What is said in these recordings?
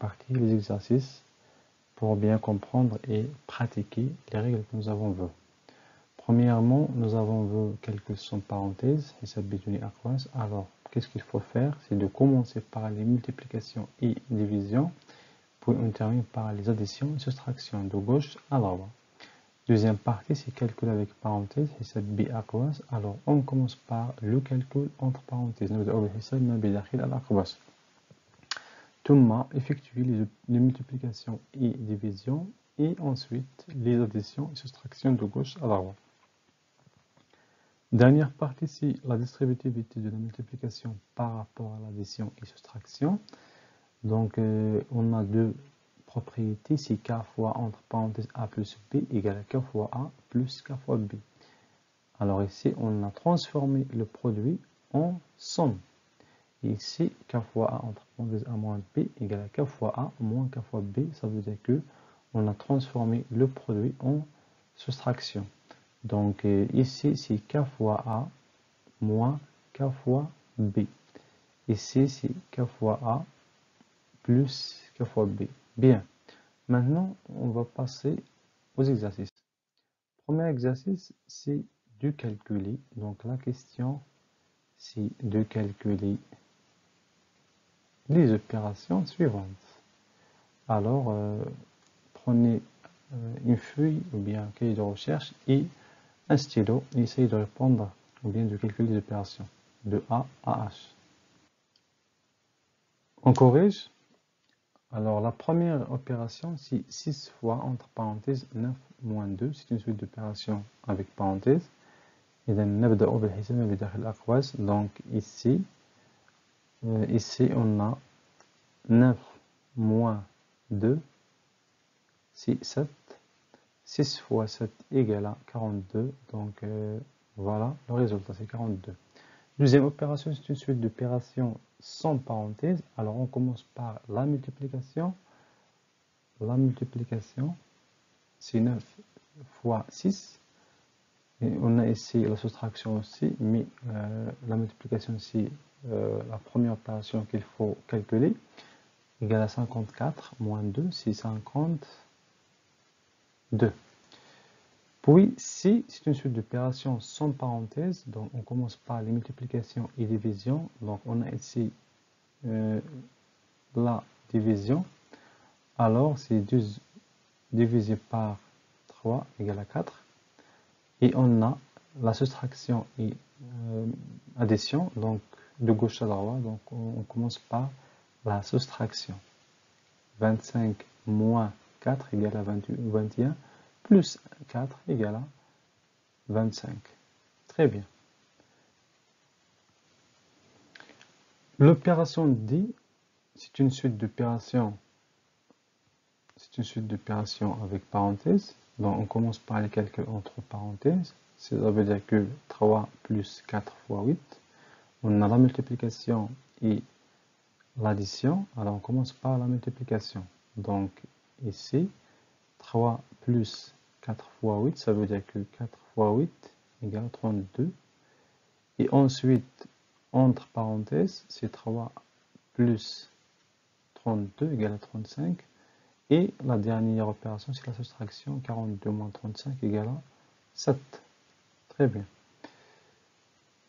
partie, les exercices, pour bien comprendre et pratiquer les règles que nous avons vues. Premièrement, nous avons vu quelques sont parenthèses, alors, qu'est-ce qu'il faut faire? C'est de commencer par les multiplications et divisions, puis on termine par les additions et soustractions de gauche à droite. Deuxième partie, c'est calcul avec parenthèses, alors on commence par le calcul entre parenthèses. ثم effectuer les multiplications et divisions et ensuite les additions et soustractions de gauche à droite. Dernière partie, c'est la distributivité de la multiplication par rapport à l'addition et soustraction. Donc, on a deux propriétés, c'est k fois entre parenthèses a plus b égale à k fois a plus k fois b. Alors ici, on a transformé le produit en somme. Et ici, k fois a entre parenthèses a moins b égale à k fois a moins k fois b. Ça veut dire que on a transformé le produit en soustraction. Donc ici, c'est k fois a moins k fois b. Ici, c'est k fois a plus k fois b. Bien. Maintenant, on va passer aux exercices. Premier exercice, c'est de calculer. Donc la question, c'est de calculer les opérations suivantes. Alors, prenez une feuille ou bien un cahier de recherche et un stylo et essayez de répondre ou bien de calculer les opérations de A à H. On corrige. Alors, la première opération, c'est 6 fois, entre parenthèses, 9 moins 2. C'est une suite d'opérations avec parenthèses. Et donc, ici, on a 9 moins 2, c'est 7. 6 fois 7 égale à 42. Donc, voilà, le résultat, c'est 42. Deuxième opération, c'est une suite d'opérations sans parenthèse. Alors, on commence par la multiplication. La multiplication, c'est 9 fois 6. Et on a ici la soustraction aussi, mais la multiplication, c'est la première opération qu'il faut calculer. Égale à 54 moins 2, c'est 52. Puis, si c'est une suite d'opérations sans parenthèse, donc on commence par les multiplications et divisions. Donc, on a ici la division. Alors, c'est 12 divisé par 3 égale à 4. Et on a la soustraction et addition, donc de gauche à droite. Donc, on commence par la soustraction. 25 moins 4 égale à 21. Plus 4 égale à 25. Très bien. L'opération D, c'est une suite d'opérations. C'est une suite d'opérations avec parenthèses. Donc on commence par les calculs entre parenthèses. Ça veut dire que 3 plus 4 fois 8. On a la multiplication et l'addition. Alors on commence par la multiplication. Donc ici, 3 plus 4 fois 8, ça veut dire que 4 fois 8 égale 32. Et ensuite, entre parenthèses, c'est 3 plus 32 égale à 35. Et la dernière opération, c'est la soustraction. 42 moins 35 égale à 7. Très bien.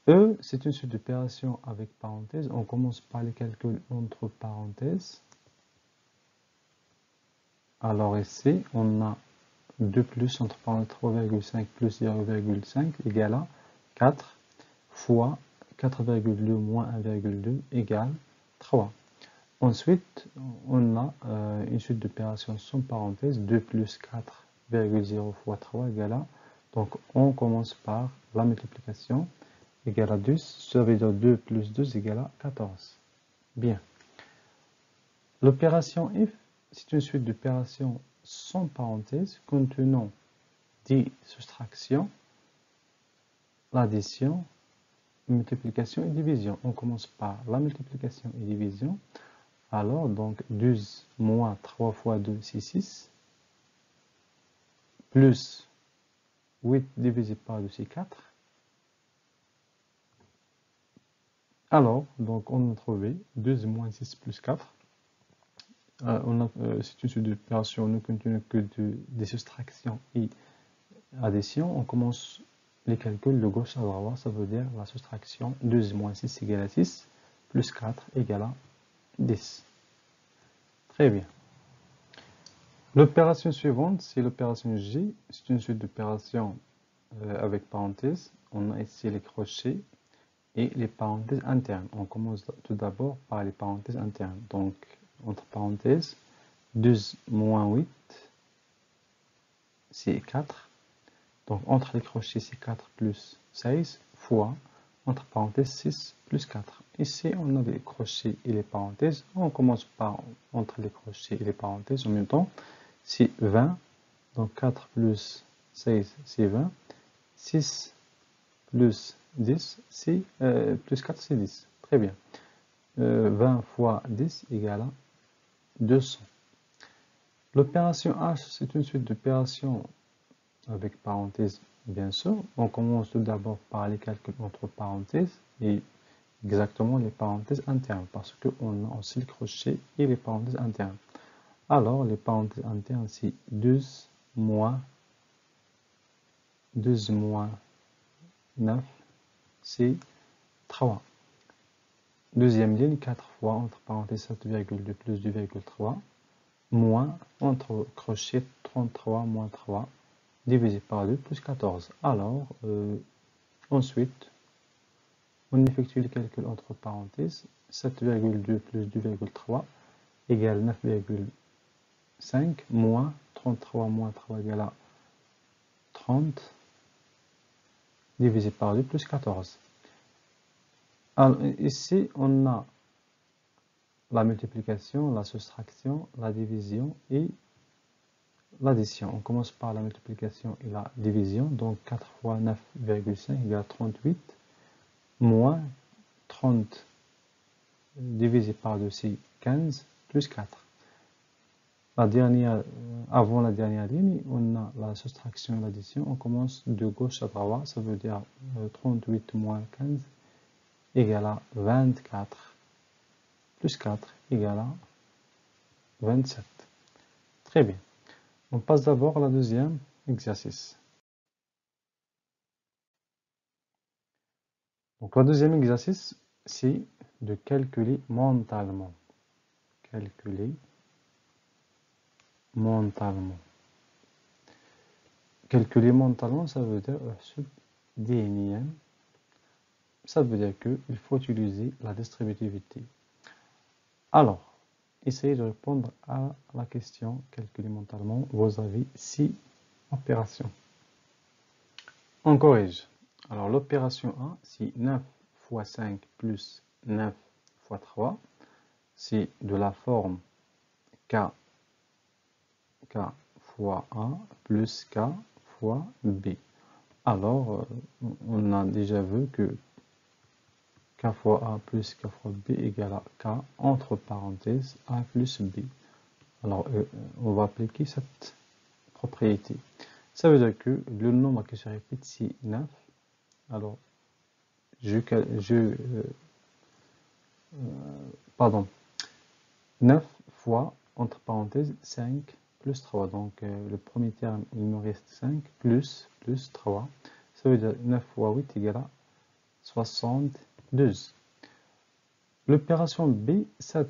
E, c'est une suite d'opérations avec parenthèses. On commence par les calculs entre parenthèses. Alors ici, on a 2 plus entre parenthèses 3,5 plus 0,5 égale à 4 fois 4,2 moins 1,2 égale 3. Ensuite, on a une suite d'opérations sans parenthèse. 2 plus 4,0 fois 3 égale à. Donc, on commence par la multiplication égale à 12. Ça veut dire 2 plus 2 égale à 14. Bien. L'opération if, c'est une suite d'opérations sans parenthèse contenant des soustractions, l'addition, multiplication et division. On commence par la multiplication et division. Alors, donc, 12 moins 3 fois 2, c'est 6. Plus 8 divisé par 2, c'est 4. Alors, donc, on a trouvé 12 moins 6 plus 4. c'est une suite d'opérations ne contenant que des soustractions et addition. On commence les calculs de gauche à droite, ça veut dire la soustraction 12 moins 6 égale à 6, plus 4 égale à 10. Très bien. L'opération suivante, c'est l'opération J. C'est une suite d'opérations avec parenthèses. On a ici les crochets et les parenthèses internes. On commence tout d'abord par les parenthèses internes. Donc, entre parenthèses, 12 moins 8, c'est 4. Donc, entre les crochets, c'est 4 plus 16 fois, entre parenthèses, 6 plus 4. Ici, on a les crochets et les parenthèses. On commence par entre les crochets et les parenthèses en même temps. C'est 20. Donc, 4 plus 16, c'est 20. 6 plus 10, c'est plus 4, c'est 10. Très bien. 20 fois 10 égale à 200. L'opération H, c'est une suite d'opérations avec parenthèses, bien sûr. On commence tout d'abord par les calculs entre parenthèses et exactement les parenthèses internes parce qu'on a aussi le crochet et les parenthèses internes. Alors, les parenthèses internes, c'est 12 moins 9, c'est 3. Deuxième ligne, 4 fois entre parenthèses 7,2 plus 2,3 moins entre crochets 33 moins 3 divisé par 2 plus 14. Alors, ensuite, on effectue le calcul entre parenthèses. 7,2 plus 2,3 égale 9,5 moins 33 moins 3 égale à 30 divisé par 2 plus 14. Alors, ici, on a la multiplication, la soustraction, la division et l'addition. On commence par la multiplication et la division. Donc 4 fois 9,5 égale 38 moins 30 divisé par 2, c'est 15 plus 4. Avant la dernière ligne, on a la soustraction et l'addition. On commence de gauche à droite. Ça veut dire 38 moins 15 égale à 24 plus 4 égale à 27. Très bien. On passe d'abord à la deuxième exercice. Donc, le deuxième exercice, c'est de calculer mentalement. Calculer mentalement. Calculer mentalement, ça veut dire ذهنيا. Ça veut dire qu'il faut utiliser la distributivité. Alors, essayez de répondre à la question calculer mentalement. Vous avez 6 opérations. On corrige. Alors, l'opération 1, c'est 9 fois 5 plus 9 fois 3. C'est de la forme K fois A plus K fois B. Alors, on a déjà vu que K fois A plus K fois B égale à K entre parenthèses A plus B. Alors, on va appliquer cette propriété. Ça veut dire que le nombre qui se répète, c'est 9. Alors, pardon, 9 fois, entre parenthèses, 5 plus 3. Donc, le premier terme, il me reste 5 plus 3. Ça veut dire 9 fois 8 égale à 72. L'opération B, 7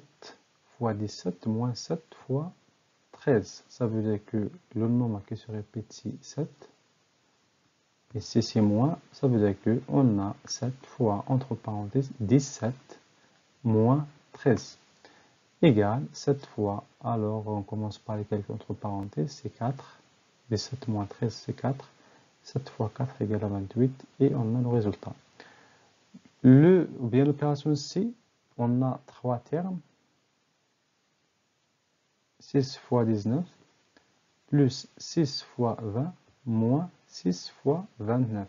fois 17 moins 7 fois 13. Ça veut dire que le nombre qui se répète, c'est 7. Et si c'est moins, ça veut dire qu'on a 7 fois, entre parenthèses, 17 moins 13. Égale 7 fois, alors on commence par les calculs entre parenthèses, c'est 4. 17 moins 13, c'est 4. 7 fois 4 égale à 28. Et on a le résultat. L'opération C, on a 3 termes. 6 fois 19 plus 6 fois 20 moins 6 fois 29.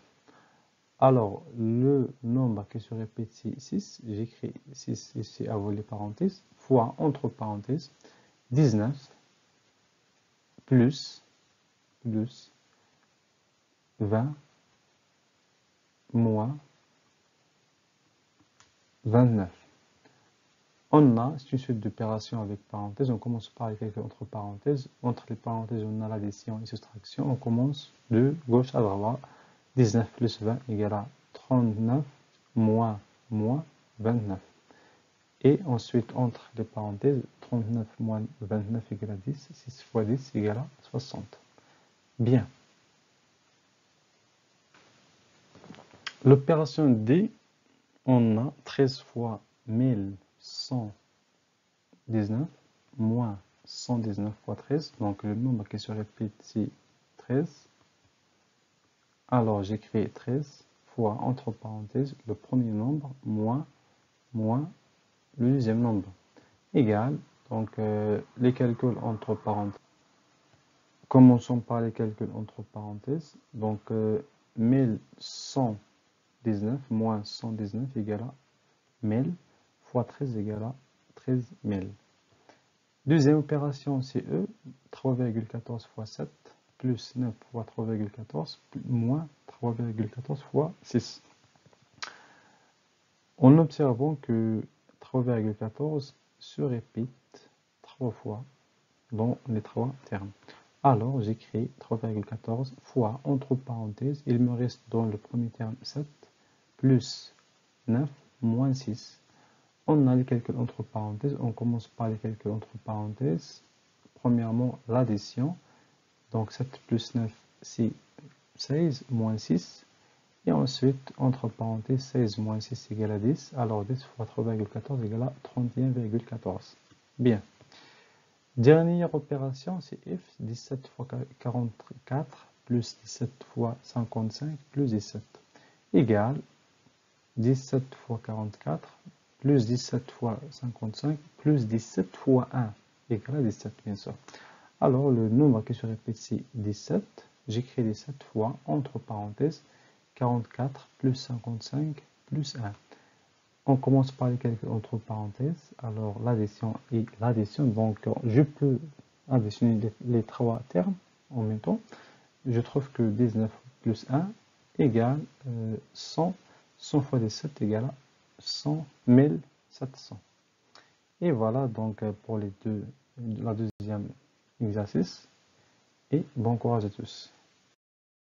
Alors, le nombre qui se répète, c'est 6. J'écris 6 ici avant les parenthèses, fois, entre parenthèses, 19 plus 20 moins 29. On a, c'est une suite d'opérations avec parenthèses. On commence par les calculs entre parenthèses. Entre les parenthèses, on a l'addition et soustraction. On commence de gauche à droite. 19 plus 20 égale à 39 moins 29. Et ensuite, entre les parenthèses, 39 moins 29 égale à 10. 6 fois 10 égale à 60. Bien. L'opération D, on a 13 fois 1119 moins 119 fois 13. Donc le nombre qui se répète, c'est 13. Alors j'écris 13 fois, entre parenthèses, le premier nombre moins le deuxième nombre. Égal, donc les calculs entre parenthèses. Commençons par les calculs entre parenthèses. Donc 1119 moins 119 égale à 1000 fois 13 égale à 13 000. Deuxième opération, c'est E, 3,14 fois 7 plus 9 fois 3,14 moins 3,14 fois 6. En observant que 3,14 se répète 3 fois dans les 3 termes. Alors, j'écris 3,14 fois, entre parenthèses, il me reste dans le premier terme 7 plus 9 moins 6. On a les calculs entre parenthèses. On commence par les calculs entre parenthèses. Premièrement, l'addition. Donc 7 plus 9, c'est 16 moins 6. Et ensuite, entre parenthèses, 16 moins 6 égale à 10. Alors 10 fois 3,14 égale à 31,14. Bien. Dernière opération, c'est F. 17 fois 44 plus 17 fois 55 plus 17 égale 17 fois 44 plus 17 fois 55 plus 17 fois 1 égale à 17, bien sûr. Alors, le nombre qui se répète, c'est 17. J'écris 17 fois, entre parenthèses, 44 plus 55 plus 1. On commence par les calculs entre parenthèses. Alors, l'addition et l'addition. Donc, je peux additionner les trois termes en même temps. Je trouve que 19 plus 1 égale 100. 100 fois 17 égale à 100 700. Et voilà donc pour la deuxième exercice. Et bon courage à tous.